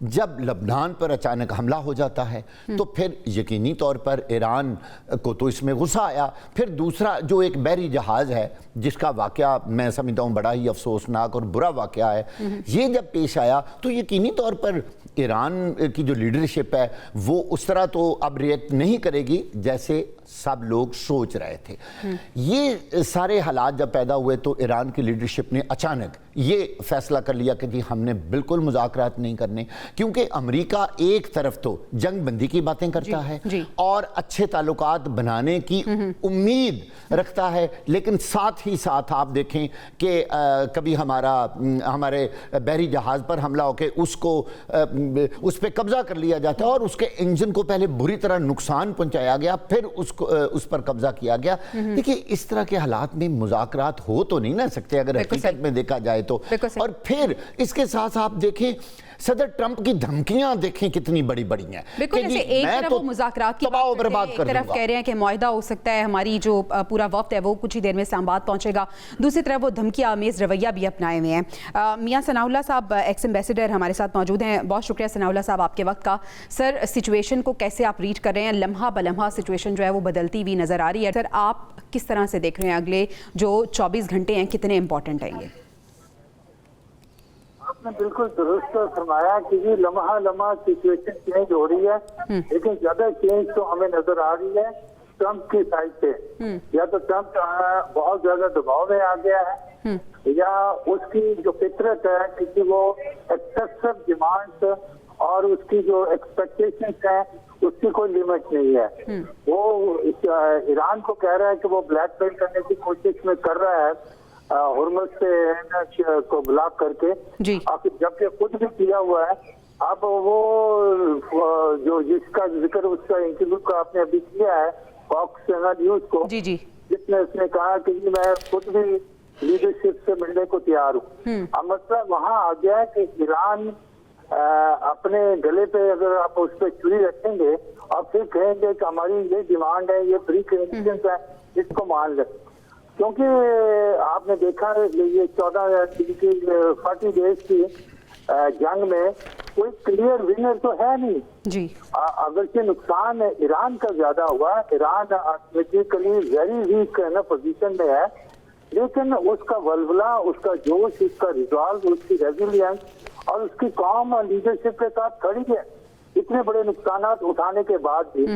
جب لبنان پر اچانک حملہ ہو جاتا ہے تو پھر یقینی طور پر ایران کو تو اس میں غصہ آیا. پھر دوسرا جو ایک بحری جہاز ہے جس کا واقعہ میں سمجھتا ہوں بڑا ہی افسوسناک اور برا واقعہ ہے, یہ جب پیش آیا تو یقینی طور پر ایران کی جو لیڈرشپ ہے وہ اس طرح تو اب ریئیکٹ نہیں کرے گی جیسے سب لوگ سوچ رہے تھے. یہ سارے حالات جب پیدا ہوئے تو ایران کی لیڈرشپ نے اچانک یہ فیصلہ کر لیا کہ جی ہم نے بالکل مذاکرات نہیں کرنے, کیونکہ امریکہ ایک طرف تو جنگ بندی کی باتیں کرتا ہے اور اچھے تعلقات بنانے کی امید رکھتا ہے, لیکن ساتھ ہی ساتھ آپ دیکھیں کہ کبھی ہمارے بحری جہاز پر حملہ ہو کے اس پہ قبضہ کر لیا جاتا ہے اور اس کے انجن کو پہلے بری طرح نقصان پہنچایا گیا, پھر اس پر قبضہ کیا گیا. دیکھیں اس طرح کے حالات میں مذاکرات ہو تو نہیں نہ سکتے اگر حقیقت میں دیکھا جائے تو. اور پھر اس کے ساتھ آپ دیکھیں صدر ٹرمپ کی دھمکیاں دیکھیں کتنی بڑی بڑی ہیں. بالکل, جیسے ایک طرف وہ مذاکرات کی بات کرتے ہیں, ایک طرف کہہ رہے ہیں کہ معاہدہ ہو سکتا ہے, ہماری جو پورا وفد ہے وہ کچھ ہی دیر میں اسلام آباد پہنچے گا, دوسری طرف وہ دھمکی آمیز رویہ بھی اپنائے ہوئے ہیں. میاں ثناء اللہ صاحب ایکس ایمبیسیڈر ہمارے ساتھ موجود ہیں. بہت شکریہ ثناء اللہ صاحب آپ کے وقت کا. سر سچویشن کو کیسے آپ ریڈ کر رہے ہیں؟ لمحہ بلمحہ سچویشن جو ہے وہ بدلتی ہوئی نظر آ رہی ہے. سر آپ کس طرح سے دیکھ رہے ہیں اگلے جو 24 گھنٹے ہیں کتنے امپورٹنٹ ہیں؟ یہ آپ نے بالکل درست فرمایا کہ یہ لمحہ لمحہ سچویشن چینج ہو رہی ہے, لیکن زیادہ چینج تو ہمیں نظر آ رہی ہے ٹرمپ کی سائڈ سے. یا تو ٹرمپ بہت زیادہ دباؤ میں آ گیا ہے یا اس کی جو فطرت ہے کیونکہ وہ ایکسیسو ڈیمانڈ اور اس کی جو ایکسپیکٹیشنز ہیں اس کی کوئی لیمٹ نہیں ہے. وہ ایران کو کہہ رہا ہے کہ وہ بلیک میل کرنے کی کوشش میں کر رہا ہے ہرمز سے کو بلاک کر کے, جبکہ خود بھی کیا ہوا ہے. اب وہ جو جس کا ذکر اس کا انٹرویو کا آپ نے ابھی کیا ہے فاکس نیوز کو, جس میں اس نے کہا کہ میں خود بھی لیڈرشپ سے ملنے کو تیار ہوں. اب مسئلہ وہاں آ گیا ہے کہ ایران اپنے گلے پہ اگر آپ اس پہ چھری رکھیں گے اور پھر کہیں گے کہ ہماری یہ ڈیمانڈ ہے, یہ پری کنڈیشنز ہے, اس کو مان لیں. کیونکہ آپ نے دیکھا یہ 14 دن کی 40 ڈیز کی جنگ میں کوئی کلیئر ونر تو ہے نہیں جی. اگرچہ نقصان ایران کا زیادہ ہوا, Iran strategically very weak position میں ہے, لیکن اس کا ولولہ, اس کا جوش, اس کا ریزالو, اس کی ریزیلینس اور اس کی قوم لیڈرشپ کے ساتھ کھڑی ہے اتنے بڑے نقصانات اٹھانے کے بعد بھی.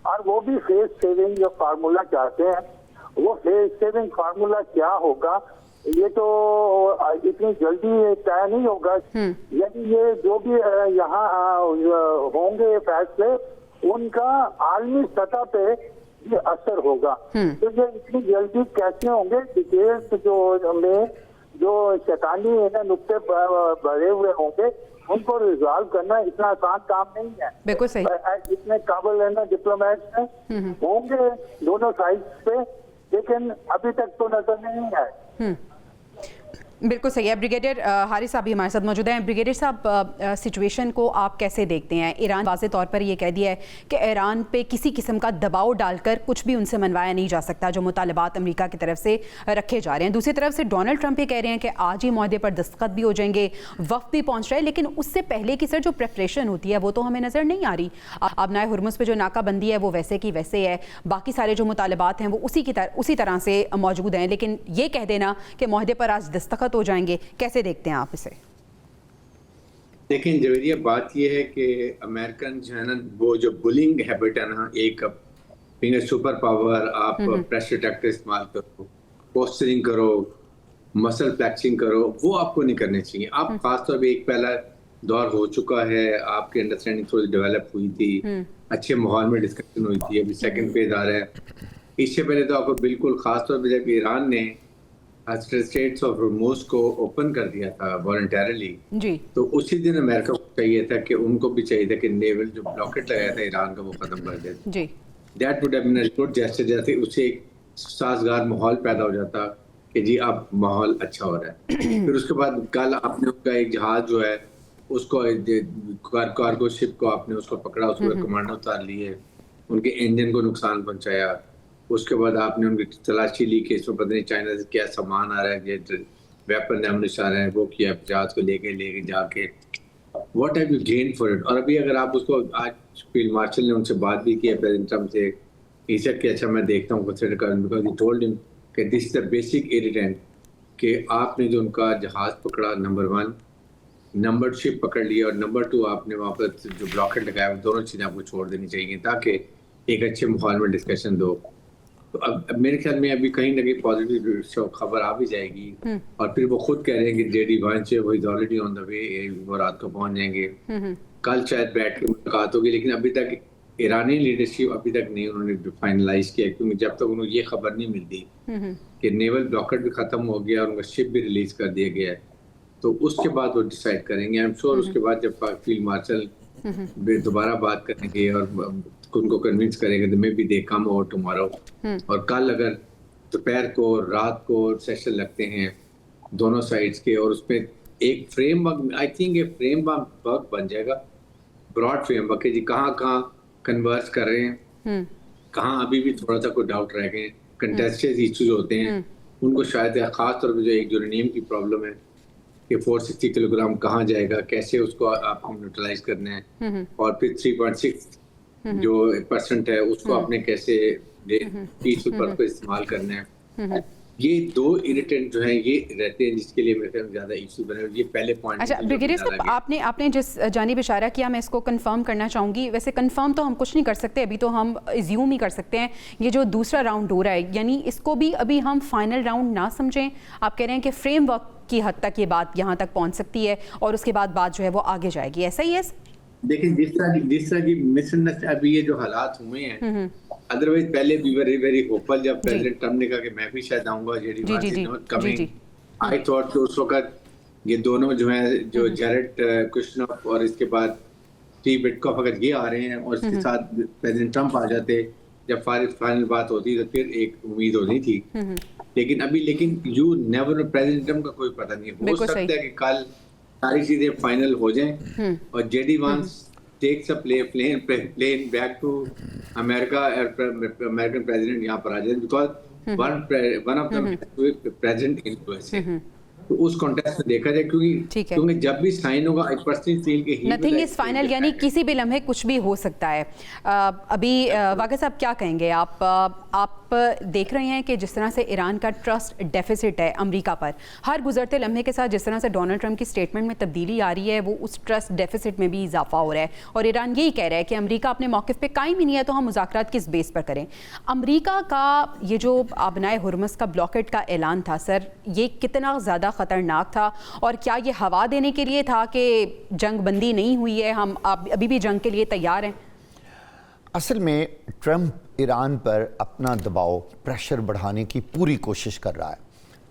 اور وہ بھی فیس سیونگ فارمولا چاہتے ہیں. وہ فیس سیونگ فارمولا کیا ہوگا یہ تو اتنی جلدی طے نہیں ہوگا. یعنی یہ جو بھی یہاں ہوں گے فیصلے ان کا عالمی سطح پہ یہ اثر ہوگا. تو یہ اتنی جلدی کیسے ہوں گے؟ ڈیٹیلز جو شیطانی نقطے بڑھے ہوئے ہوں گے ان کو ریزالو کرنا اتنا آسان کام نہیں ہے. بالکل صحیح. اتنے قابل ڈپلومیٹس ہوں گے دونوں سائڈ پہ, لیکن ابھی تک تو نظر نہیں آئے. بالکل صحیح ہے. بریگیڈیئر حارث صاحب بھی ہمارے ساتھ موجود ہیں. بریگیڈیئر صاحب سچویشن کو آپ کیسے دیکھتے ہیں؟ ایران واضح طور پر یہ کہہ دیا ہے کہ ایران پہ کسی قسم کا دباؤ ڈال کر کچھ بھی ان سے منوایا نہیں جا سکتا جو مطالبات امریکہ کی طرف سے رکھے جا رہے ہیں. دوسری طرف سے ڈونلڈ ٹرمپ یہ کہہ رہے ہیں کہ آج ہی معاہدے پر دستخط بھی ہو جائیں گے, وفد بھی پہنچ رہا ہے, لیکن اس سے پہلے کی سر جو پریپریشن ہوتی ہے وہ تو ہمیں نظر نہیں آ رہی. اب نئے ہرمز پہ جو ناکہ بندی ہے وہ ویسے کی ویسے ہے, باقی سارے جو مطالبات ہیں وہ اسی طرح سے موجود ہیں, لیکن یہ کہہ دینا کہ معاہدے پر آج دستخط ہو جائیں گے, کیسے دیکھتے ہیں آپ اسے؟ دیکھیں جویریہ, بات یہ ہے کہ امریکن جو ہے نا وہ جو بلنگ ہیبٹ ہے نا, ایک سپر پاور, آپ پریشر ٹیکٹر استعمال کرو, پوسچرنگ کرو, مسل فلیکسنگ کرو, وہ آپ کو نہیں کرنے چاہیے. آپ خاص طور پہ ایک پہلا دور ہو چکا ہے, آپ کی انڈرسٹینڈنگ تھوڑی ڈیولپ ہوئی تھی, اچھے ماحول میں ڈسکشن ہوئی تھی, ابھی سیکنڈ فیز آ رہا ہے. اس سے پہلے تو آپ کو بالکل خاص طور پہ جب ایران نے اسٹریٹس آف ہرمز کو اوپن کر دیا تھا والنٹیرلی, تو اسی دن امریکہ کو چاہیے تھا کہ ان کو بھی چاہیے تھا کہ نیول جو بلاکٹ لگایا تھا ایران کا وہ ختم کر دے. That would have been a good gesture, جیسے اس سے ایک سازگار ماحول پیدا ہو جاتا کہ جی اب ماحول اچھا ہو رہا ہے. پھر اس کے بعد کل آپ نے ان کا ایک جہاز جو ہے اس کو کارگو شپ کو آپ نے اس کو پکڑا, اس کو کمانڈو اتار لیے, ان کے انجن کو نقصان پہنچایا. اس کے بعد آپ نے ان کی تلاشی لی کہ اس میں پتہ نہیں چائنا سے کیا سامان آ رہا ہے, ویپن ایمونیشن آ رہے ہیں, وہ کیا جہاز کو لے کے جا کے what have you gained for it? اور ابھی اگر آپ اس کو آج فیلڈ مارشل نے ان سے بات بھی کی ہے پریزیڈنٹ ٹرمپ سے ایسا کہ اچھا میں دیکھتا ہوں کنسیڈر کروں بیکاز ہی ٹولڈ ہم کہ دس از دا بیسک ایریٹینٹ کہ آپ نے جو ان کا جہاز پکڑا نمبر 1 نمبر شپ پکڑ لیا اور نمبر 2 آپ نے وہاں پر جو بلاکٹ لگایا وہ دونوں چیزیں آپ کو چھوڑ دینی چاہیے تاکہ ایک اچھے ماحول میں ڈسکشن دو. تو اب میرے خیال میں ابھی کہیں نہ کہیں پازیٹیو خبر آ بھی جائے گی اور پھر وہ خود کہہ رہے ہیں کہ جے ڈی وانچ وہ از آلریڈی آن دا وے وہ رات کو پہنچ جائیں گے. کل شاید بیٹھ کے ملاقات ہوگی لیکن ابھی تک ایرانی لیڈرشپ ابھی تک نہیں انہوں نے فائنلائز کیا کیونکہ جب تک انہوں یہ خبر نہیں ملتی کہ نیول بلاکٹ بھی ختم ہو گیا اور ان کا شپ بھی ریلیز کر دیا گیا ہے تو اس کے بعد وہ ڈیسائیڈ کریں گے. آئی ایم شیور اس کے بعد جب فیلڈ مارشل دوبارہ بات کریں گے اور ان کو کنونس کریں گے تو میں بھی دے کم اور ٹمارو اور کل اگر دوپہر کو رات کو سیشن لگتے ہیں دونوں سائڈس کے اور اس میں ایک فریم ورک آئی تھنک یہ فریم ورک بن جائے گا براڈ فریم ورک جی کہاں کہاں کنورس کر رہے ہیں کہاں ابھی بھی تھوڑا سا کوئی ڈاؤٹ رہ گئے کنٹیسٹڈ ایشوز ہوتے ہیں ان کو شاید خاص طور پہ جو ایک یورینیم کی پرابلم ہے کہ 460 کلو گرام کہاں جائے گا کیسے اس کو آپ کو نیوٹرلائز کرنا ہے اور پھر 3.6 جو % ہے اس کو آپ نے کیسے پیسفل پر کو استعمال کرنا ہے. یہ 2 اریٹنٹ جو ہیں یہ رہتے ہیں جس کے لیے میرے خیال میں زیادہ ایشو بنے یہ پہلے پوائنٹ. اچھا بریگیڈیئر صاحب آپ نے جس جانب اشارہ کیا میں اس کو کنفرم کرنا چاہوں گی. ویسے کنفرم تو ہم کچھ نہیں کر سکتے ابھی تو ہم ایزیوم ہی کر سکتے ہیں یہ جو دوسرا راؤنڈ ہو رہا ہے یعنی اس کو بھی ابھی ہم فائنل راؤنڈ نہ سمجھیں. آپ کہہ رہے ہیں کہ فریم ورک کی حد تک یہ بات یہاں تک پہنچ سکتی ہے اور اس کے بعد بات جو ہے وہ آگے جائے گی ایسا ہی ہے. دیکھیں جس طرح کی مس انڈرسٹینڈ ابھی یہ جو حالات ہوئے ہیں ادروائز پہلے بھی ویری ہوپفل جب پریزیڈنٹ ٹرمپ نے کہا کہ میں بھی شاید آؤں گا جی آئی تھاٹ کہ اس وقت یہ دونوں جو ہیں جو جیرڈ کشنف اور اس کے بعد اسٹیو وٹکاف اگر یہ آ رہے ہیں اور اس کے ساتھ پریزیڈنٹ ٹرمپ آ جاتے جب فائنل بات ہوتی تو پھر ایک امید ہونی تھی لیکن یو نیور پریزیڈنٹ ٹرمپ کا کوئی پتہ نہیں ہو سکتا ہے کہ کل ساری چیزیں فائنل ہو جائیں اور J D Vance takes a plane back to America American president یہاں پر آ جائے because one of the president in U S A تو اس کانٹیکسٹ میں دیکھا جائے کیونکہ جب بھی سائن ہوگا ایک پرسنل فیل کہ نتھنگ از فائنل یعنی کسی بھی لمحے کچھ بھی ہو سکتا ہے. ابھی واقع صاحب کیا کہیں گے آپ دیکھ رہے ہیں کہ جس طرح سے ایران کا ٹرسٹ ڈیفیسٹ ہے امریکہ پر ہر گزرتے لمحے کے ساتھ جس طرح سے ڈونلڈ ٹرمپ کی اسٹیٹمنٹ میں تبدیلی آ رہی ہے وہ اس ٹرسٹ ڈیفیسٹ میں بھی اضافہ ہو رہا ہے اور ایران یہی کہہ رہا ہے کہ امریکہ اپنے موقف پہ قائم ہی نہیں ہے تو ہم مذاکرات کس بیس پر کریں. امریکہ کا یہ جو آبنائے ہرمز کا بلاکٹ کا اعلان تھا سر یہ کتنا زیادہ خطرناک تھا اور کیا یہ ہوا دینے کے لیے تھا کہ جنگ بندی نہیں ہوئی ہے ہم ابھی بھی جنگ کے لیے تیار ہیں؟ اصل میں ٹرمپ ایران پر اپنا دباؤ پریشر بڑھانے کی پوری کوشش کر رہا ہے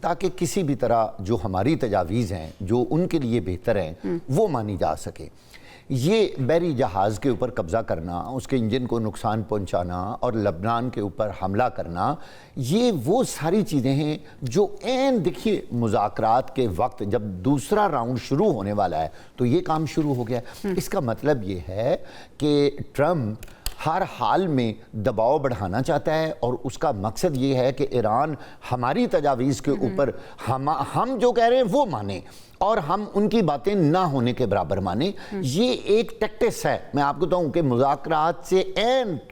تاکہ کسی بھی طرح جو ہماری تجاویز ہیں جو ان کے لیے بہتر ہیں وہ مانی جا سکے. یہ بحری جہاز کے اوپر قبضہ کرنا اس کے انجن کو نقصان پہنچانا اور لبنان کے اوپر حملہ کرنا یہ وہ ساری چیزیں ہیں جو دیکھیے مذاکرات کے وقت جب دوسرا راؤنڈ شروع ہونے والا ہے تو یہ کام شروع ہو گیا. اس کا مطلب یہ ہے کہ ٹرمپ ہر حال میں دباؤ بڑھانا چاہتا ہے اور اس کا مقصد یہ ہے کہ ایران ہماری تجاویز کے اوپر ہم جو کہہ رہے ہیں وہ مانے اور ہم ان کی باتیں نہ ہونے کے برابر مانیں. یہ ایک ٹیکٹس ہے. میں آپ کو بتاؤں کہ مذاکرات سے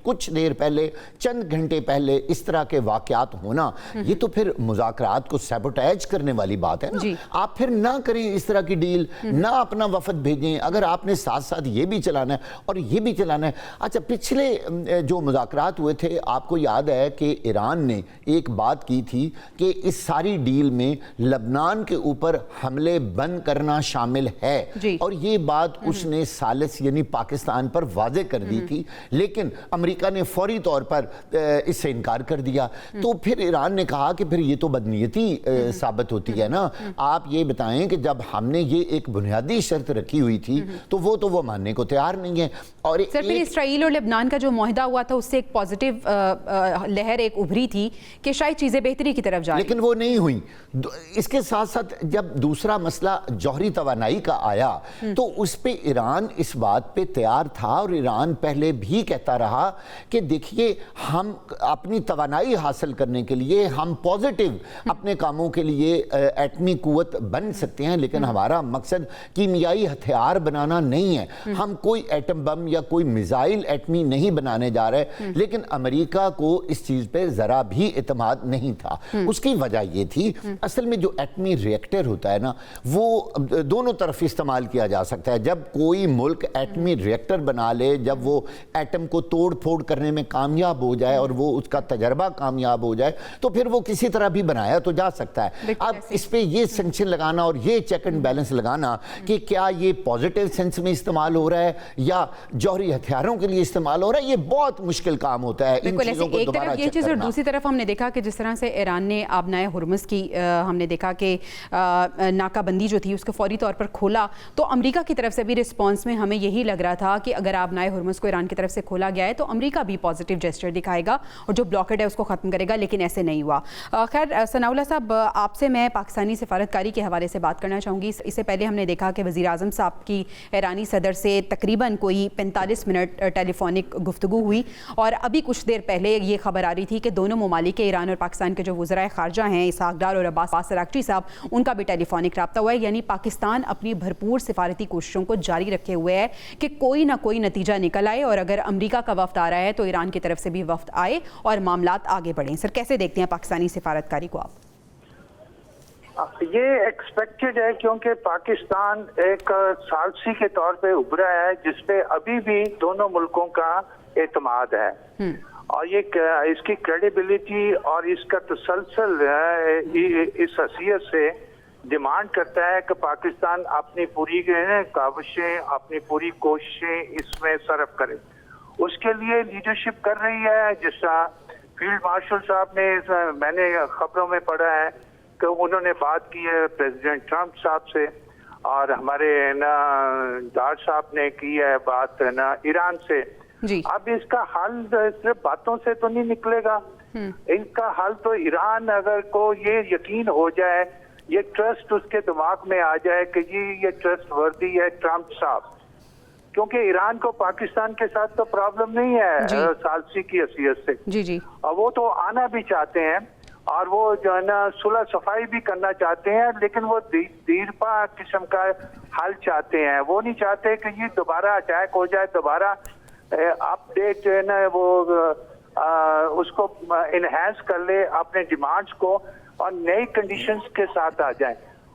کچھ دیر پہلے چند گھنٹے پہلے اس طرح کے واقعات ہونا یہ تو پھر مذاکرات کو سیبوٹیج کرنے والی بات ہے نا. آپ پھر نہ کریں اس طرح کی ڈیل نہ اپنا وفد بھیجیں اگر آپ نے ساتھ ساتھ یہ بھی چلانا ہے اور یہ بھی چلانا ہے. اچھا پچھلے جو مذاکرات ہوئے تھے آپ کو یاد ہے کہ ایران نے ایک بات کی تھی کہ اس ساری ڈیل میں لبنان کے اوپر حملے بند کرنا شامل ہے اور یہ بات اس نے ثالث یعنی پاکستان پر واضح کر دی تھی لیکن امریکہ نے فوری طور پر اس سے انکار کر دیا. تو پھر ایران نے کہا کہ پھر یہ تو بدنیتی ثابت ہوتی ہے نا. آپ یہ بتائیں کہ جب ہم نے یہ ایک بنیادی شرط رکھی ہوئی تھی تو وہ ماننے کو تیار نہیں ہے. اور سر پھر اسرائیل اور لبنان کا جو معاہدہ ہوا تھا اس سے ایک پازیٹیو لہر ایک ابھری تھی کہ شاید چیزیں بہتری کی طرف جا رہی لیکن وہ نہیں ہوئی. اس کے ساتھ ساتھ جب دوسرا مسئلہ مسئلہ جوہری توانائی کا آیا تو اس پہ ایران اس بات پہ تیار تھا، اور ایران پہلے بھی کہتا رہا کہ دیکھیے ہم اپنی توانائی حاصل کرنے کے لیے ہم پازیٹیو اپنے کاموں کے لیے ایٹمی قوت بن سکتے ہیں، لیکن ہمارا مقصد کیمیائی ہتھیار بنانا نہیں ہے، ہم کوئی ایٹم بم یا کوئی میزائل ایٹمی نہیں بنانے جا رہے۔ لیکن امریکہ کو اس چیز پہ ذرا بھی اعتماد نہیں تھا۔ اس کی وجہ یہ تھی اصل میں جو ایٹمی ریئیکٹر ہوتا ہے نا وہ دونوں طرف استعمال کیا جا سکتا ہے۔ جب کوئی ملک ایٹمی ریئیکٹر بنا لے، جب وہ ایٹم کو توڑ پھوڑ کرنے میں کامیاب ہو جائے اور وہ اس کا تجربہ کامیاب ہو جائے تو پھر وہ کسی طرح بھی بنایا تو جا سکتا ہے۔ اب اس پہ یہ سینکشن لگانا اور یہ چیک اینڈ بیلنس لگانا کہ کیا یہ پازیٹیو سینس میں استعمال ہو رہا ہے یا جوہری ہتھیاروں کے لیے استعمال ہو رہا ہے، یہ بہت مشکل کام ہوتا ہے ان چیزوں کو دوبارہ چیک کرنا۔ اور دوسری طرف ہم نے دیکھا کہ جس طرح سے ایران نے آبنائے ہرمز کی ہم نے دیکھا کہ ناکہ بندی جو تھی اس کو فوری طور پر کھولا، تو امریکہ کی طرف سے بھی رسپانس میں ہمیں یہی لگ رہا تھا کہ اگر آبنائے ہرمز کو ایران کی طرف سے کھولا گیا ہے تو امریکہ بھی پازیٹیو جیسچر دکھائے گا اور جو بلاکڈ ہے اس کو ختم کرے گا، لیکن ایسے نہیں ہوا۔ خیر ثناء اللہ صاحب، آپ سے میں پاکستانی سفارتکاری کے حوالے سے بات کرنا چاہوں گی۔ اس سے پہلے ہم نے دیکھا کہ وزیر اعظم صاحب کی ایرانی صدر سے تقریباً کوئی 45 منٹ ٹیلی فونک گفتگو ہوئی، اور ابھی کچھ دیر پہلے یہ خبر آ رہی تھی کہ دونوں ممالک کے ایران اور پاکستان کے جو وزرائے خارجہ ہیں اسحاق ڈار اور عباس اراغچی صاحب، ان کا بھی ٹیلی فونک رابطہ ہوا ہے۔ یعنی پاکستان اپنی بھرپور سفارتی کوششوں کو جاری رکھے ہوئے ہے کہ کوئی نہ کوئی نتیجہ نکل آئے، اور اگر امریکہ کا وفد آ رہا ہے تو ایران کی طرف سے بھی وفد آئے اور معاملات آگے بڑھیں۔ سر کیسے دیکھتے ہیں پاکستانی سفارتکاری کو آپ؟ یہ ایکسپیکٹڈ ہے کیونکہ پاکستان ایک ثالثی کے طور پہ ابھرا ہے جس پہ ابھی بھی دونوں ملکوں کا اعتماد ہے، اور یہ اس کی کریڈیبلٹی اور اس کا تسلسل اس حیثیت سے ڈیمانڈ کرتا ہے کہ پاکستان اپنی پوری کاوشیں، اپنی پوری کوششیں اس میں صرف کرے۔ اس کے لیے لیڈرشپ کر رہی ہے، جس طرح فیلڈ مارشل صاحب نے، میں نے خبروں میں پڑھا ہے کہ انہوں نے بات کی ہے پریزیڈنٹ ٹرمپ صاحب سے، اور ہمارے ڈار صاحب نے کی ہے بات ایران سے۔ اب اس کا حل صرف باتوں سے تو نہیں نکلے گا، اس کا حل تو ایران اگر کو یہ یقین ہو جائے، یہ ٹرسٹ اس کے دماغ میں آ جائے کہ یہ ٹرسٹ وردی ہے ٹرمپ صاحب، کیونکہ ایران کو پاکستان کے ساتھ تو پرابلم نہیں ہے ثالثی کی حیثیت سے، اور وہ تو آنا بھی چاہتے ہیں اور وہ جو ہے نا صلح صفائی بھی کرنا چاہتے ہیں، لیکن وہ دیرپا قسم کا حل چاہتے ہیں۔ وہ نہیں چاہتے کہ یہ دوبارہ اٹیک ہو جائے، دوبارہ اپ ڈیٹ جو ہے نا وہ اس کو انہینس کر لے اپنے ڈیمانڈز کو اور نئی کنڈیشنز کے ساتھ آ جائیں۔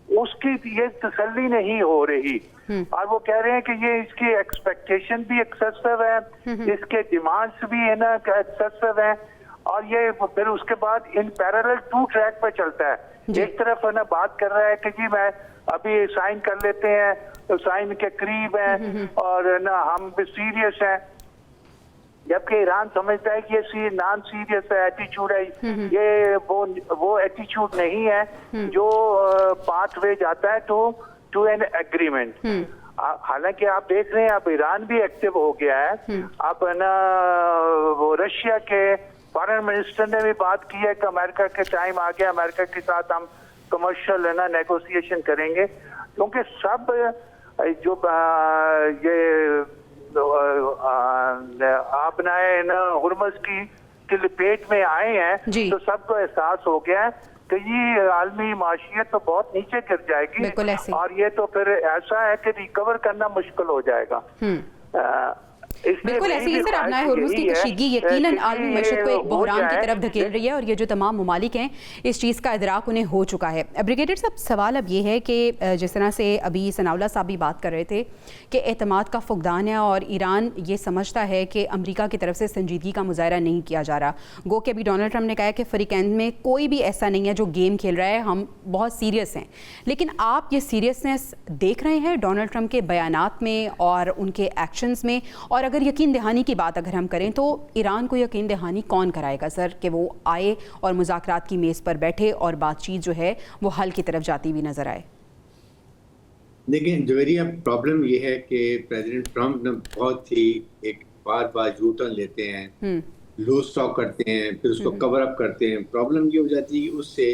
اس کی یہ تسلی نہیں ہو رہی، اور وہ کہہ رہے ہیں کہ یہ اس کی ایکسپیکٹیشن بھی ایکسیسو ہے، اس کے ڈیمانڈز بھی ہے نا ایکسیسو ہیں، اور یہ پھر اس کے بعد ان پیرالل 2 ٹریک پہ چلتا ہے۔ ایک طرف ہے نا بات کر رہا ہے کہ جی میں ابھی سائن کر لیتے ہیں، تو سائن کے قریب ہیں اور نا ہم بھی سیریس ہیں، جبکہ ایران سمجھتا ہے کہ یہ نان سیریس ایٹیچیوڈ ہے، یہ وہ ایٹیچیوڈ نہیں ہے جو پاتھ وے جاتا ہے ٹو این ایگریمنٹ۔ حالانکہ آپ دیکھ رہے ہیں اب ایران بھی ایکٹیو ہو گیا ہے، اب نا وہ رشیا کے فارن منسٹر نے بھی بات کی ہے کہ امریکہ کے ٹائم آ گیا، امریکہ کے ساتھ ہم کمرشل ہے نا نیگوسیشن کریں گے، کیونکہ سب جو یہ آبنائے نا ہرمز کی لپیٹ میں آئے ہیں تو سب کو احساس ہو گیا ہے کہ یہ عالمی معاشیت تو بہت نیچے گر جائے گی، اور یہ تو پھر ایسا ہے کہ ریکور کرنا مشکل ہو جائے گا۔ بالکل ایسے ہی سر، آبنائے ہرمز کی کشیدگی یقیناً عالمی معیشت کو ایک بحران کی طرف دھکیل رہی ہے، اور یہ جو تمام ممالک ہیں اس چیز کا ادراک انہیں ہو چکا ہے۔ بریگیڈیئر صاحب، سوال اب یہ ہے کہ جس طرح سے ابھی ثناء اللہ صاحب بھی بات کر رہے تھے کہ اعتماد کا فقدان ہے اور ایران یہ سمجھتا ہے کہ امریکہ کی طرف سے سنجیدگی کا مظاہرہ نہیں کیا جا رہا، گو کہ ابھی ڈونلڈ ٹرمپ نے کہا ہے کہ فریقین میں کوئی بھی ایسا نہیں ہے جو گیم کھیل رہا ہے، ہم بہت سیریس ہیں، لیکن آپ یہ سیریسنس دیکھ رہے ہیں ڈونلڈ ٹرمپ کے بیانات میں اور ان کے ایکشنز میں؟ اور اگر یقین دہانی کی بات اگر ہم کریں تو ایران کو یقین دہانی کون کرائے گا سر کہ وہ آئے اور مذاکرات کی میز پر بیٹھے اور بات چیت جو ہے وہ حل کی طرف جاتی ہوئی نظر آئے؟ دیکھیں جویریہ، پرابلم یہ ہے کہ پریزیڈنٹ ٹرمپ نے بہت ہی ایک بار بار یو ٹرن لیتے ہیں، لوز ٹاک کرتے ہیں، پھر اس کو کور اپ کرتے ہیں۔ پرابلم یہ ہو جاتی ہے اس سے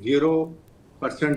0%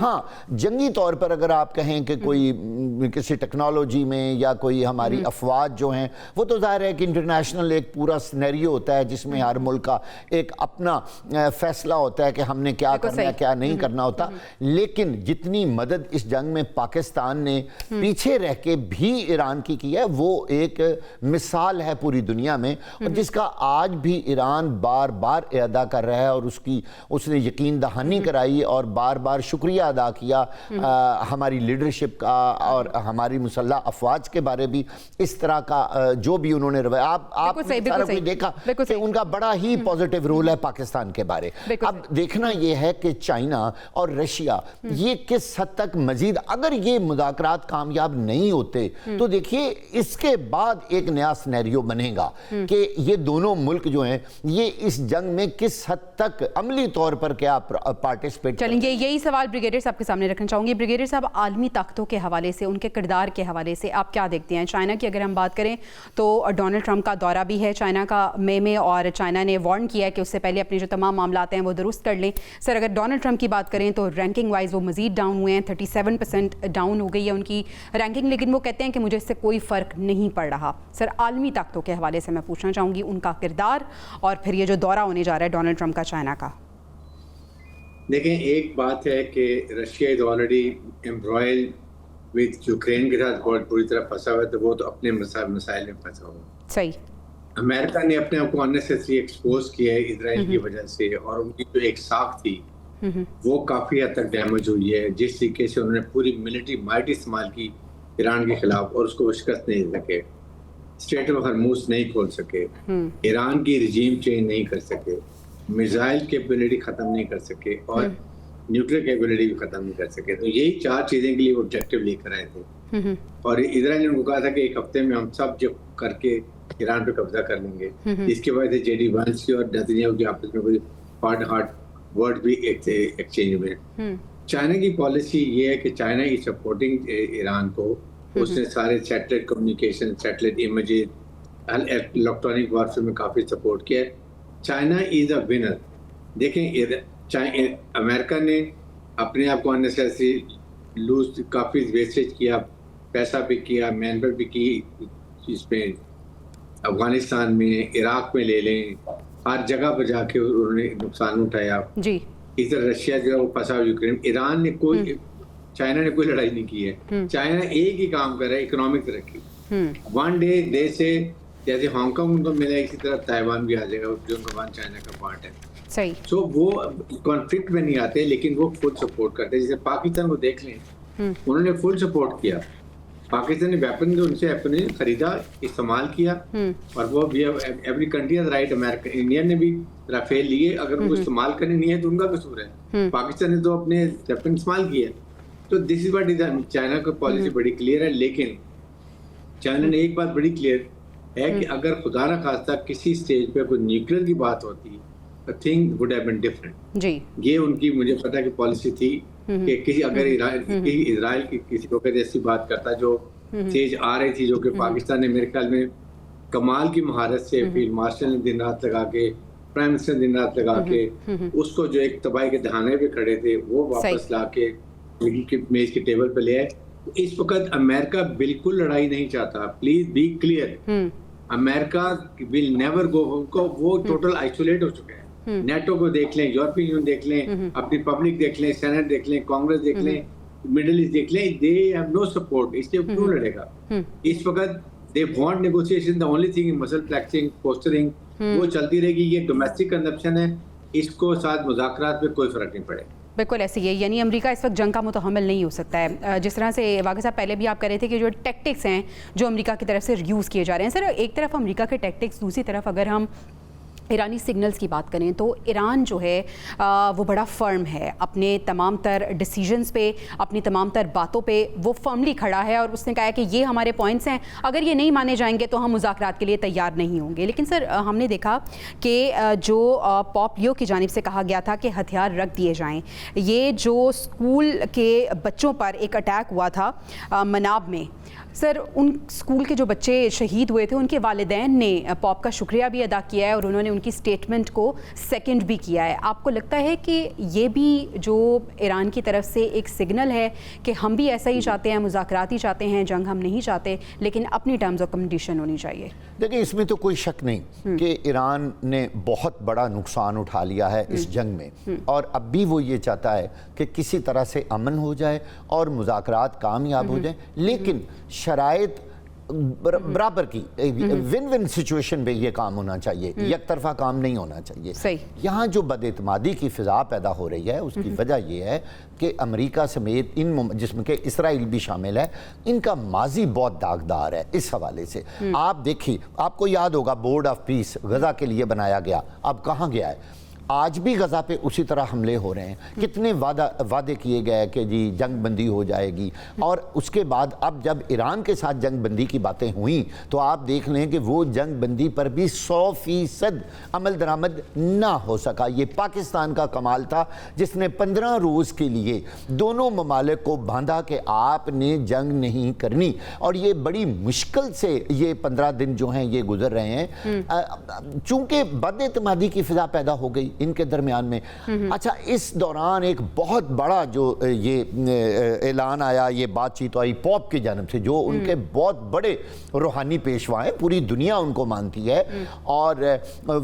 ہاں جنگی طور پر اگر آپ کہیں کہ کوئی کسی ٹیکنالوجی میں یا کوئی ہماری افواج جو ہیں وہ تو ظاہر ہے کہ انٹرنیشنل ایک پورا سینیریو ہوتا ہے جس میں ہر ملک کا ایک اپنا فیصلہ ہوتا ہے کہ ہم نے کیا کرنا ہے کیا نہیں کرنا ہوتا. لیکن جتنی مدد اس جنگ میں پاکستان نے پیچھے رہ کے بھی ایران کی ہے وہ ایک مثال ہے پوری دنیا میں, اور جس کا آج بھی ایران بار بار ادا کر رہا ہے, اور اس نے یقین دہانی کرائی اور بار بار شکریہ ادا کیا ہماری لیڈرشپ کا اور ہماری مسلح افواج کے بارے بھی اس طرح کا جو بھی انہوں نے رویہ آپ نے سارا کوئی دیکھا کہ ان کا بڑا ہی پازیٹیو رول ہے پاکستان کے بارے. اب دیکھنا یہ ہے کہ چائنا اور رشیا یہ کس حد تک مزید, اگر یہ مذاکرات کامیاب نہیں ہوتے تو دیکھیے اس کے بعد ایک نیا سینیریو بنے گا کہ یہ دونوں ملک جو ہیں یہ اس جنگ میں کس حد تک عملی طور پر کیا پارٹیسپیٹ. چلیں گے یہی سوال بریگیڈیئر صاحب کے سامنے رکھنا چاہوں گی. بریگیڈیئر صاحب, عالمی طاقتوں کے حوالے سے, ان کے کردار کے حوالے سے آپ کیا دیکھتے ہیں؟ چائنا کی اگر ہم بات کریں تو ڈونلڈ ٹرمپ کا دورہ بھی ہے چائنا کا مئی میں, اور چائنا نے وارن کیا ہے کہ اس سے پہلے اپنے جو تمام معاملات ہیں وہ درست کر لیں. سر اگر ڈونلڈ ٹرمپ کی بات کریں تو رینکنگ وائز وہ مزید ڈاؤن ہوئے ہیں, 37% ڈاؤن ہو گئی ہے ان کی رینکنگ, لیکن وہ کہتے ہیں کہ مجھے اس سے کوئی فرق نہیں پڑ رہا. سر عالمی طاقتوں کے حوالے سے میں پوچھنا چاہوں گی ان کا کردار اور پھر یہ جو دورہ ہونے جا رہا ہے ڈونلڈ ٹرمپ کا چائنا کا. دیکھیں ایک بات ہے کہ Russia is already embroiled with Ukraine کے ساتھ بہت بری طرح پھنسا ہوا ہے, تو وہ تو اپنے مسائل میں پھنسا ہوا ہے. صحیح. امریکہ نے اپنے آپ کو اننیسیسری ایکسپوز کیا ہے اسرائیل کی وجہ سے, اور ان کی جو ایک ساکھ تھی وہ کافی حد تک ڈیمیج ہوئی ہے. جس طریقے سے انہوں نے پوری ملٹری مائٹ استعمال کی ایران کے خلاف اور اس کو شکست نہیں دے سکے, اسٹریٹ آف ہرموز نہیں کھول سکے, ایران کی رجیم چینج نہیں کر سکے, میزائل کیپیبلٹی ختم نہیں کر سکے, اور نیوکلیر کیپیبلٹی بھی ختم نہیں کر سکے. تو یہی 4 چیزیں کے لیے وہ آبجیکٹیو لے کر آئے تھے, اور اسرائیل نے ان کو کہا تھا کہ ایک ہفتے میں ہم سب جو کر کے ایران پہ قبضہ کر لیں گے. اس کے بعد جے ڈی وانس کی اور نیتنیاہو کی آپس میں کوئی ہارڈ ورڈ بھی ایکسچینج ہوئے. چائنا کی پالیسی یہ ہے کہ چائنا از سپورٹنگ ایران کو. اس نے سارے satellite communication, satellite images, electronic warfare میں کافی سپورٹ کیا ہے. China is a winner. دیکھیں امریکہ نے اپنے آپ کو اننیسیسری لوز کافی ویسٹیج کیا, پیسہ بھی کیا, مین پاور بھی کی, اس میں افغانستان میں, عراق میں لے لیں, ہر جگہ پر جا کے انہوں نے نقصان اٹھایا. جی ادھر رشیا جو ہے وہ پھنسا یوکرین. ایران نے چائنا نے کوئی لڑائی نہیں کی ہے. چائنا ایک ہی کام کر رہا ہے, اکنامک ترقی. ون ڈے دے سے جیسے ہانگ کانگ ان کو ملا, اسی طرح تائیوان بھی آ جائے گا جو ان کا چائنا کا پارٹ ہے. صحیح. سو وہ کانفلکٹ میں نہیں آتے لیکن وہ فل سپورٹ کرتے ہیں. جیسے پاکستان کو دیکھ لیں, انہوں نے فل سپورٹ کیا. پاکستان نے ویپن جو ان سے اپنے خریدا, استعمال کیا, اور وہ بھی every country has right. America, India نے بھی رافیل لیے, اگر وہ استعمال کرنے نہیں ہے تو ان کا قصور ہے. پاکستان نے تو اپنے ویپن استعمال کیا. تو دس از واٹ از چائنا کا پالیسی بڑی کلیئر ہے. لیکن چائنا نے ایک بات بڑی کلیئر ہے کہ اگر خدا نہ خواستہ کسی سٹیج پہ کوئی نیوکلیر کی بات ہوتی, thing would have been different. جی یہ ان کی مجھے پتا کہ پالیسی تھی کہ کسی اگر اسرائیل کی کسی وقت ایسی بات کرتا جو چیز آ رہی تھی, جو کہ پاکستان نے میرے خیال میں کمال کی مہارت سے فیلڈ مارشل نے دن رات لگا کے, پرائم منسٹر نے دن رات لگا کے اس کو جو ایک تباہی کے دہانے پہ کھڑے تھے وہ واپس لا کے میز کے ٹیبل پہ لے آئے. اس وقت امریکہ بالکل لڑائی نہیں چاہتا. Please be clear, America will never go. ان کو وہ ٹوٹل آئسولیٹ ہو چکے ہیں. نیٹو کو دیکھ لیں, یورپین یونین دیکھ لیں, اپنی پبلک دیکھ لیں, سینٹ دیکھ لیں, کانگریس دیکھ لیں, مڈل ایسٹ دیکھ لیں, دے ہیو نو سپورٹ. اس لیے کیوں لڑے گا اس وقت؟ They want negotiation. The only thing مسل فلیکسنگ, پوسٹرنگ, وہ چلتی رہے گی. یہ ڈومیسٹک کنزمپشن ہے, اس کو ساتھ مذاکرات میں کوئی فرق نہیں پڑے. بالکل ایسی ہے, یعنی امریکہ اس وقت جنگ کا متحمل نہیں ہو سکتا ہے. جس طرح سے واقع صاحب پہلے بھی آپ کہہ رہے تھے کہ جو ٹیکٹکس ہیں جو امریکہ کی طرف سے یوز کیے جا رہے ہیں. سر ایک طرف امریکہ کے ٹیکٹکس, دوسری طرف اگر ہم ایرانی سگنلز کی بات کریں تو ایران جو ہے وہ بڑا فرم ہے اپنے تمام تر ڈیسیجنز پہ, اپنی تمام تر باتوں پہ وہ فرملی کھڑا ہے, اور اس نے کہا ہے کہ یہ ہمارے پوائنٹس ہیں, اگر یہ نہیں مانے جائیں گے تو ہم مذاکرات کے لیے تیار نہیں ہوں گے. لیکن سر ہم نے دیکھا کہ جو پوپ لیو کی جانب سے کہا گیا تھا کہ ہتھیار رکھ دیے جائیں, یہ جو اسکول کے بچوں پر ایک اٹیک ہوا تھا مناب میں, سر ان اسکول کے جو بچے شہید ہوئے تھے ان کے والدین نے پوپ کا شکریہ بھی ادا کیا ہے, اور انہوں نے ان کی اسٹیٹمنٹ کو سیکنڈ بھی کیا ہے. آپ کو لگتا ہے کہ یہ بھی جو ایران کی طرف سے ایک سگنل ہے کہ ہم بھی ایسا ہی چاہتے ہیں, مذاکرات ہی چاہتے ہیں, جنگ ہم نہیں چاہتے, لیکن اپنی ٹرمز آف کنڈیشن ہونی چاہیے؟ دیکھیں, اس میں تو کوئی شک نہیں کہ ایران نے بہت بڑا نقصان اٹھا لیا ہے اس جنگ میں, اور اب بھی وہ یہ چاہتا ہے کہ کسی طرح سے امن ہو جائے اور مذاکرات کامیاب ہو جائیں, لیکن شرائط برابر کی ون ون سچویشن میں یہ کام ہونا چاہیے, یک طرفہ کام نہیں ہونا چاہیے. یہاں جو بد اعتمادی کی فضا پیدا ہو رہی ہے اس کی وجہ یہ ہے کہ امریکہ سمیت جس میں کہ اسرائیل بھی شامل ہے, ان کا ماضی بہت داغدار ہے اس حوالے سے. آپ دیکھیں, آپ کو یاد ہوگا بورڈ آف پیس غزہ کے لیے بنایا گیا, اب کہاں گیا ہے؟ آج بھی غزہ پہ اسی طرح حملے ہو رہے ہیں. کتنے وعدے کیے گئے کہ جی جنگ بندی ہو جائے گی, اور اس کے بعد اب جب ایران کے ساتھ جنگ بندی کی باتیں ہوئیں تو آپ دیکھ لیں کہ وہ جنگ بندی پر بھی 100% عمل درآمد نہ ہو سکا. یہ پاکستان کا کمال تھا جس نے 15 روز کے لیے دونوں ممالک کو باندھا کہ آپ نے جنگ نہیں کرنی, اور یہ بڑی مشکل سے یہ 15 دن جو ہیں یہ گزر رہے ہیں چونکہ بد اعتمادی کی فضا پیدا ہو گئی ان کے درمیان میں. اچھا, اس دوران ایک بہت بڑا جو یہ اعلان آیا, یہ بات چیت آئی پوپ کی جانب سے, جو ان کے بہت بڑے روحانی پیشوا ہیں, پوری دنیا ان کو مانتی ہے, اور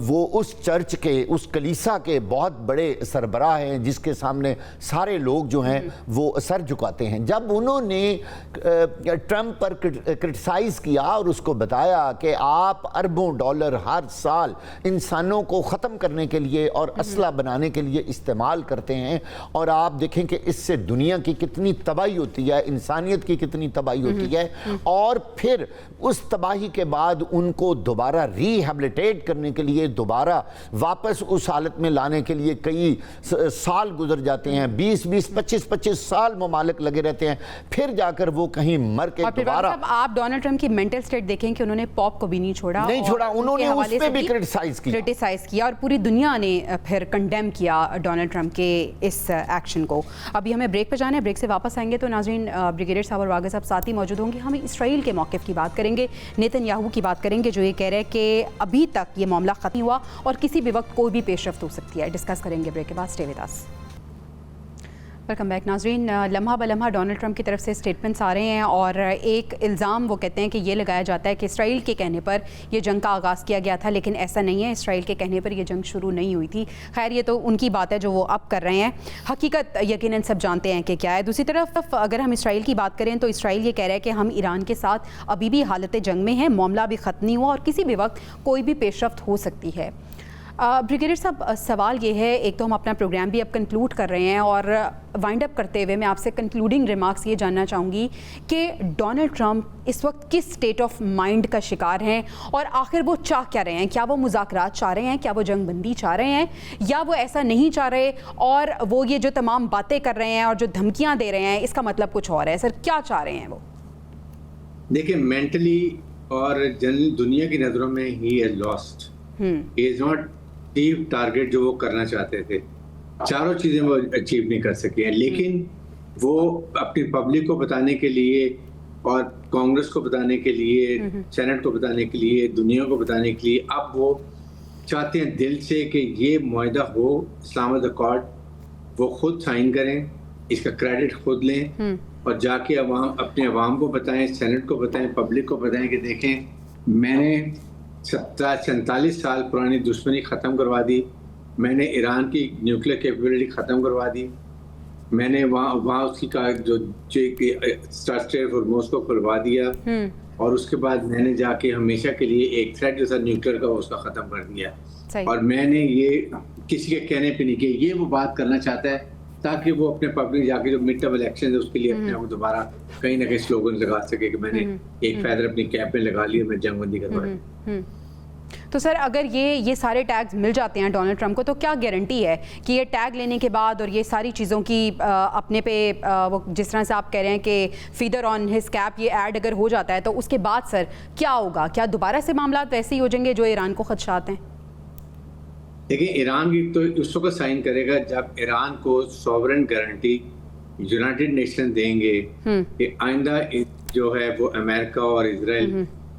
وہ اس چرچ کے, اس کلیسا کے بہت بڑے سربراہ ہیں جس کے سامنے سارے لوگ جو ہیں وہ سر جھکاتے ہیں. جب انہوں نے ٹرمپ پر کرٹیسائز کیا اور اس کو بتایا کہ آپ اربوں ڈالر ہر سال انسانوں کو ختم کرنے کے لیے اور اسلحہ بنانے کے لیے استعمال کرتے ہیں, اور آپ دیکھیں کہ اس سے دنیا کی کتنی تباہی ہوتی ہے, انسانیت کی کتنی تباہی ہوتی ہے, اور پھر اس تباہی کے بعد ان کو دوبارہ ری ہیبلیٹیٹ کرنے کے لیے, دوبارہ واپس اس حالت میں لانے کے لیے کئی سال گزر جاتے ہیں, 25 سال ممالک لگے رہتے ہیں, پھر جا کر وہ کہیں مر کے دوبارہ. آپ ڈونلڈ ٹرمپ کی مینٹل سٹیٹ دیکھیں کہ انہوں نے پاپ کو بھی نہیں چھوڑا, انہوں نے اس پہ بھی کرٹیسائز کیا, اور پوری دنیا نے پھر کنڈیم کیا ڈونلڈ ٹرمپ کے اس ایکشن کو. ابھی ہمیں بریک پہ جانا ہے, بریک سے واپس آئیں گے تو ناظرین بریگیڈیئر صاحب اور واگا صاحب ساتھ ہی موجود ہوں گے. ہم اسرائیل کے موقف کی بات کریں گے, نیتن یاہو کی بات کریں گے جو یہ کہہ رہے ہیں کہ ابھی تک یہ معاملہ ختم ہوا اور کسی بھی وقت کوئی بھی پیش رفت ہو سکتی ہے. ڈسکس کریں گے بریک کے بعد. Stay with us. Welcome back ناظرین. لمحہ بلمحہ ڈونلڈ ٹرمپ کی طرف سے اسٹیٹمنٹس آ رہے ہیں, اور ایک الزام وہ کہتے ہیں کہ یہ لگایا جاتا ہے کہ اسرائیل کے کہنے پر یہ جنگ کا آغاز کیا گیا تھا, لیکن ایسا نہیں ہے, اسرائیل کے کہنے پر یہ جنگ شروع نہیں ہوئی تھی. خیر, یہ تو ان کی بات ہے جو وہ اب کر رہے ہیں, حقیقت یقیناً سب جانتے ہیں کہ کیا ہے. دوسری طرف اگر ہم اسرائیل کی بات کریں تو اسرائیل یہ کہہ رہا ہے کہ ہم ایران کے ساتھ ابھی بھی حالت جنگ میں ہیں, معاملہ ابھی ختم نہیں ہوا اور کسی بھی وقت کوئی بھی پیش رفت ہو سکتی ہے. بریگیڈیئر صاحب, سوال یہ ہے, ایک تو ہم اپنا پروگرام بھی اب کنکلوڈ کر رہے ہیں, اور وائنڈ اپ کرتے ہوئے میں آپ سے کنکلوڈنگ ریمارکس یہ جاننا چاہوں گی کہ ڈونلڈ ٹرمپ اس وقت کس سٹیٹ آف مائنڈ کا شکار ہیں, اور آخر وہ چاہ کیا رہے ہیں؟ کیا وہ مذاکرات چاہ رہے ہیں, کیا وہ جنگ بندی چاہ رہے ہیں, یا وہ ایسا نہیں چاہ رہے اور وہ یہ جو تمام باتیں کر رہے ہیں اور جو دھمکیاں دے رہے ہیں اس کا مطلب کچھ اور ہے؟ سر, کیا چاہ رہے ہیں وہ؟ دیکھیں, مینٹلی اور جنرل دنیا کی نظروں میں he is lost. He is not achieve target جو وہ کرنا چاہتے تھے. چاروں چیزیں وہ اچیو نہیں کر سکے ہیں, لیکن وہ اپنی پبلک کو بتانے کے لیے اور کانگریس کو بتانے کے لیے, سینٹ کو بتانے کے لیے, دنیا کو بتانے کے لیے اب وہ چاہتے ہیں دل سے کہ یہ معاہدہ ہو, اسلام آباد اکارڈ, وہ خود سائن کریں, اس کا کریڈٹ خود لیں, اور جا کے اپنے عوام کو بتائیں, سینٹ کو بتائیں, پبلک کو بتائیں کہ دیکھیں میں نے 47 سال پرانی دشمنی ختم کروا دی, میں نے ایران کی نیوکلیر کیپیبلٹی ختم کروا دی, میں نے وہاں اس کی جو اسٹریٹ ہارموز کو کھلوا دیا, اور اس کے بعد میں نے جا کے ہمیشہ کے لیے ایک تھریٹ جو تھا نیوکلیر کا اس کا ختم کر دیا. اور میں نے یہ کسی کے کہنے پہ نہیں کیا, یہ وہ بات کرنا چاہتا ہے تاکہ وہ اپنے پبلک جا کے جو مڈ ٹرم الیکشن ہے اس کے لیے اپنے آپ کو دوبارہ کہیں نہ کہیں سلوگن لگا سکے کہ میں نے ایک فیدر اپنی کیپ میں لگا لیا, میں جنگ بندی کروا دی. تو سر, اگر یہ سارے ٹیگز مل جاتے ہیں ڈونلڈ ٹرمپ کو, تو کیا گارنٹی ہے کہ یہ ٹیگ لینے کے بعد اور یہ ساری چیزوں کی اپنے پہ وہ جس طرح سے آپ کہہ رہے ہیں کہ فیدر آن ہز کیپ یہ ایڈ اگر ہو جاتا ہے تو اس کے بعد سر کیا ہوگا؟ کیا دوبارہ سے معاملات ویسے ہی ہو جائیں گے جو ایران کو خدشات ہیں؟ دیکھیں, ایران کی تو اس وقت سائن کرے گا جب ایران کو سوورن گارنٹی یونائٹڈ نیشن دیں گے کہ آئندہ جو ہے وہ امریکہ اور اسرائیل